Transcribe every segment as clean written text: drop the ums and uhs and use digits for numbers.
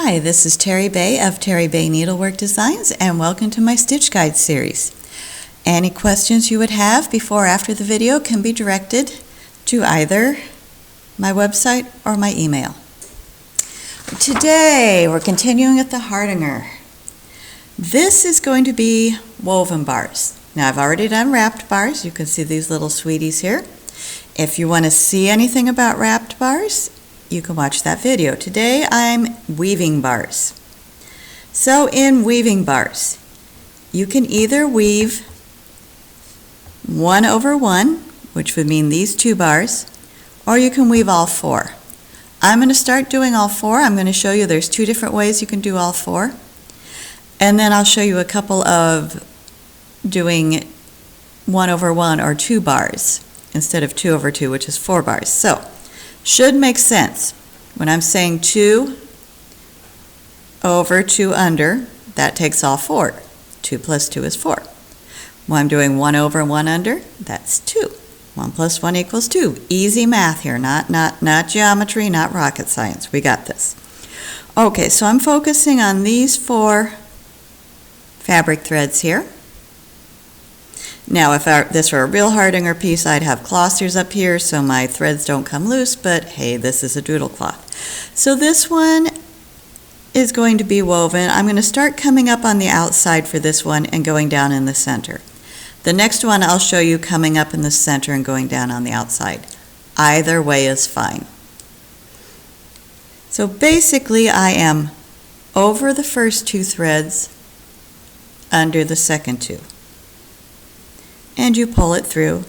Hi, this is Terry Bay of Terry Bay Needlework Designs, and welcome to my Stitch Guide series. Any questions you would have before or after the video can be directed to either my website or my email. Today we're continuing with the Hardanger. This is going to be woven bars. Now I've already done wrapped bars. You can see these little sweeties here. If you want to see anything about wrapped bars, you can watch that video. Today I'm weaving bars. So in weaving bars, you can either weave 1 over 1, which would mean these 2 bars, or you can weave all 4. I'm going to start doing all 4. I'm going to show you there's 2 different ways you can do all 4. And then I'll show you a couple of doing 1 over 1 or 2 bars instead of 2 over 2, which is 4 bars. So should make sense. When I'm saying 2 over 2 under, that takes all 4. 2 plus 2 is 4. When I'm doing 1 over 1 under, that's 2. 1 plus 1 equals 2. Easy math here, not geometry, not rocket science. We got this. Okay, so I'm focusing on these 4 fabric threads here. Now, if this were a real Hardanger piece, I'd have clusters up here so my threads don't come loose, but hey, this is a doodle cloth. So this one is going to be woven. I'm going to start coming up on the outside for this one and going down in the center. The next one I'll show you coming up in the center and going down on the outside. Either way is fine. So basically I am over the first 2 threads, under the second 2. And you pull it through,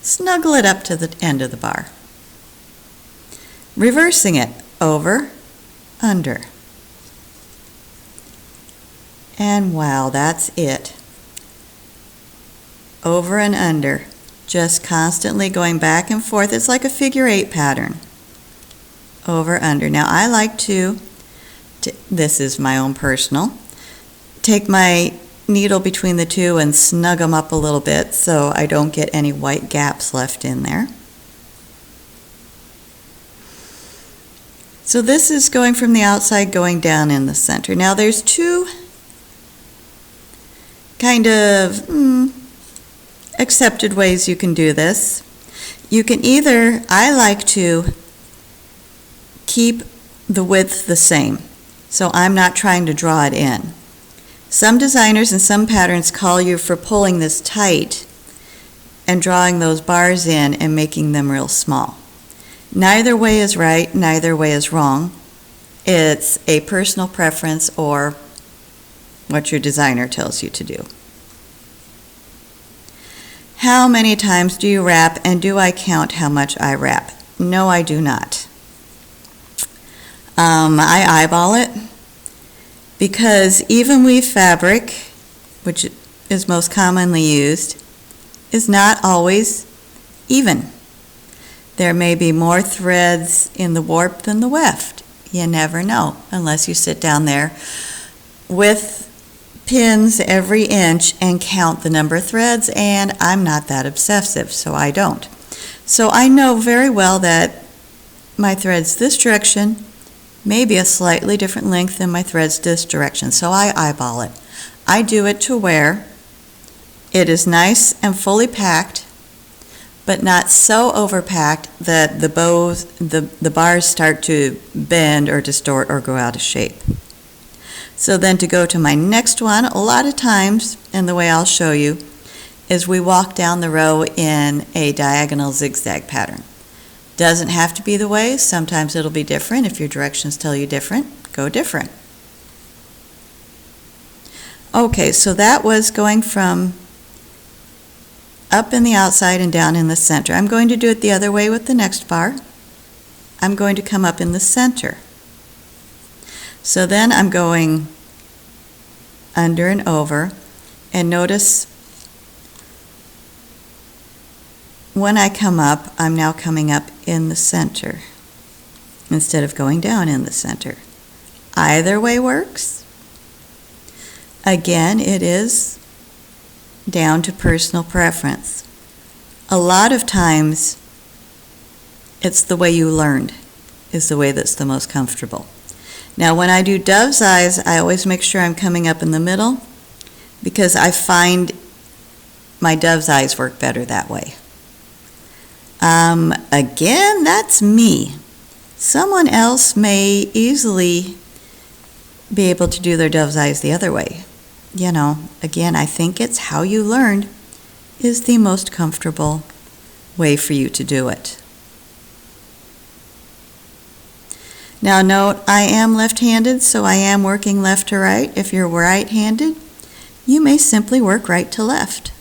snuggle it up to the end of the bar. Reversing it, over, under. And wow, that's it. Over and under, just constantly going back and forth. It's like a figure 8 pattern. Over, under. Now I like to this is my own personal, take my needle between the 2 and snug them up a little bit so I don't get any white gaps left in there. So this is going from the outside going down in the center. Now there's 2 kind of accepted ways you can do this. You can either, I like to keep the width the same, so I'm not trying to draw it in. Some designers and some patterns call you for pulling this tight and drawing those bars in and making them real small. Neither way is right, neither way is wrong. It's a personal preference or what your designer tells you to do. How many times do you wrap, and do I count how much I wrap? No, I do not. I eyeball it. Because even weave fabric, which is most commonly used, is not always even. There may be more threads in the warp than the weft. You never know unless you sit down there with pins every inch and count the number of threads, and I'm not that obsessive, so I don't. So I know very well that my threads this direction may be a slightly different length than my threads this direction, so I eyeball it. I do it to where it is nice and fully packed, but not so overpacked that the bars start to bend or distort or go out of shape. So then to go to my next one, a lot of times, and the way I'll show you, is we walk down the row in a diagonal zigzag pattern. Doesn't have to be the way. Sometimes it'll be different. If your directions tell you different, go different. Okay, so that was going from up in the outside and down in the center. I'm going to do it the other way with the next bar. I'm going to come up in the center. So then I'm going under and over, and notice when I come up, I'm now coming up in the center instead of going down in the center. Either way works. Again, it is down to personal preference. A lot of times, it's the way you learned is the way that's the most comfortable. Now when I do dove's eyes, I always make sure I'm coming up in the middle because I find my dove's eyes work better that way. Again, that's me. Someone else may easily be able to do their dove's eyes the other way. You know, again, I think it's how you learned is the most comfortable way for you to do it. Now note, I am left-handed, so I am working left to right. If you're right-handed, you may simply work right to left.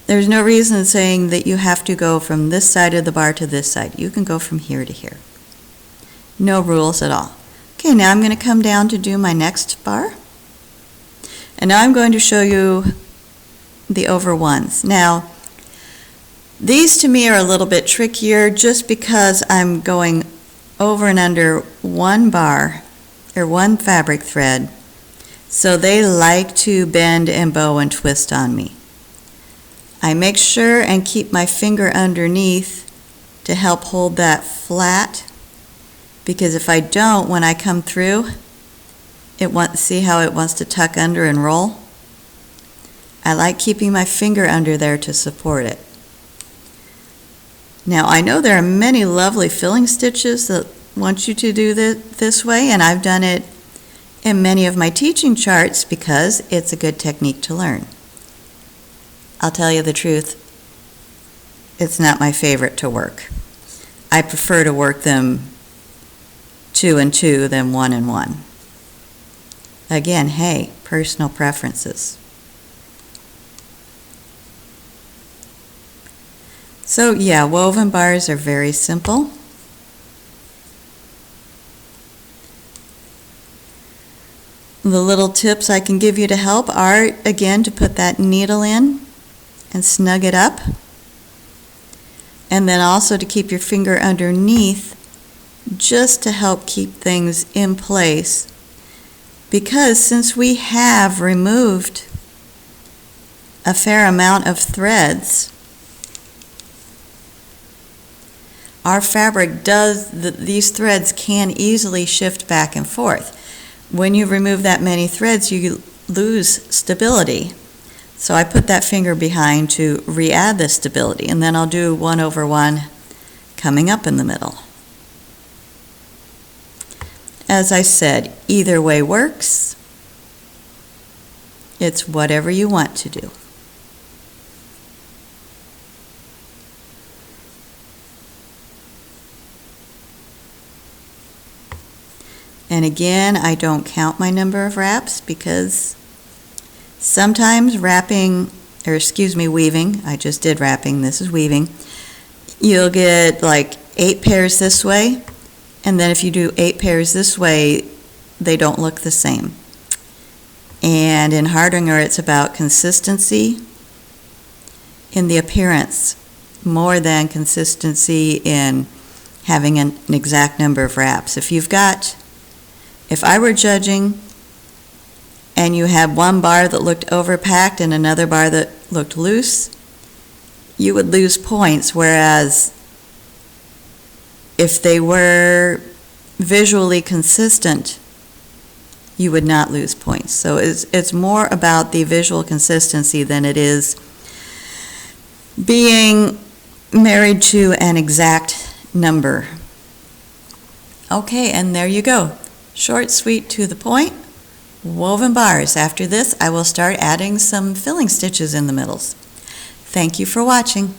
There's no reason in saying that you have to go from this side of the bar to this side. You can go from here to here. No rules at all. Okay, now I'm going to come down to do my next bar. And now I'm going to show you the over ones. Now, these to me are a little bit trickier just because I'm going over and under one bar or one fabric thread. So they like to bend and bow and twist on me. I make sure and keep my finger underneath to help hold that flat, because if I don't, when I come through, see how it wants to tuck under and roll? I like keeping my finger under there to support it. Now I know there are many lovely filling stitches that want you to do this way, and I've done it in many of my teaching charts because it's a good technique to learn. I'll tell you the truth, it's not my favorite to work. I prefer to work them 2 and 2 than 1 and 1. Again, hey, personal preferences. So yeah, woven bars are very simple. The little tips I can give you to help are, again, to put that needle in and snug it up. And then also to keep your finger underneath just to help keep things in place. Because since we have removed a fair amount of threads, our fabric these threads can easily shift back and forth. When you remove that many threads, you lose stability. So I put that finger behind to re-add the stability, and then I'll do 1 over 1 coming up in the middle. As I said, either way works. It's whatever you want to do. And again, I don't count my number of wraps because sometimes weaving, I just did wrapping, this is weaving, you'll get like 8 pairs this way, and then if you do 8 pairs this way, they don't look the same. And in Hardanger, it's about consistency in the appearance more than consistency in having an exact number of wraps. If I were judging and you had one bar that looked overpacked and another bar that looked loose, you would lose points, whereas if they were visually consistent, you would not lose points. So it's more about the visual consistency than it is being married to an exact number. Okay, and there you go. Short, sweet, to the point, woven bars. After this, I will start adding some filling stitches in the middles. Thank you for watching.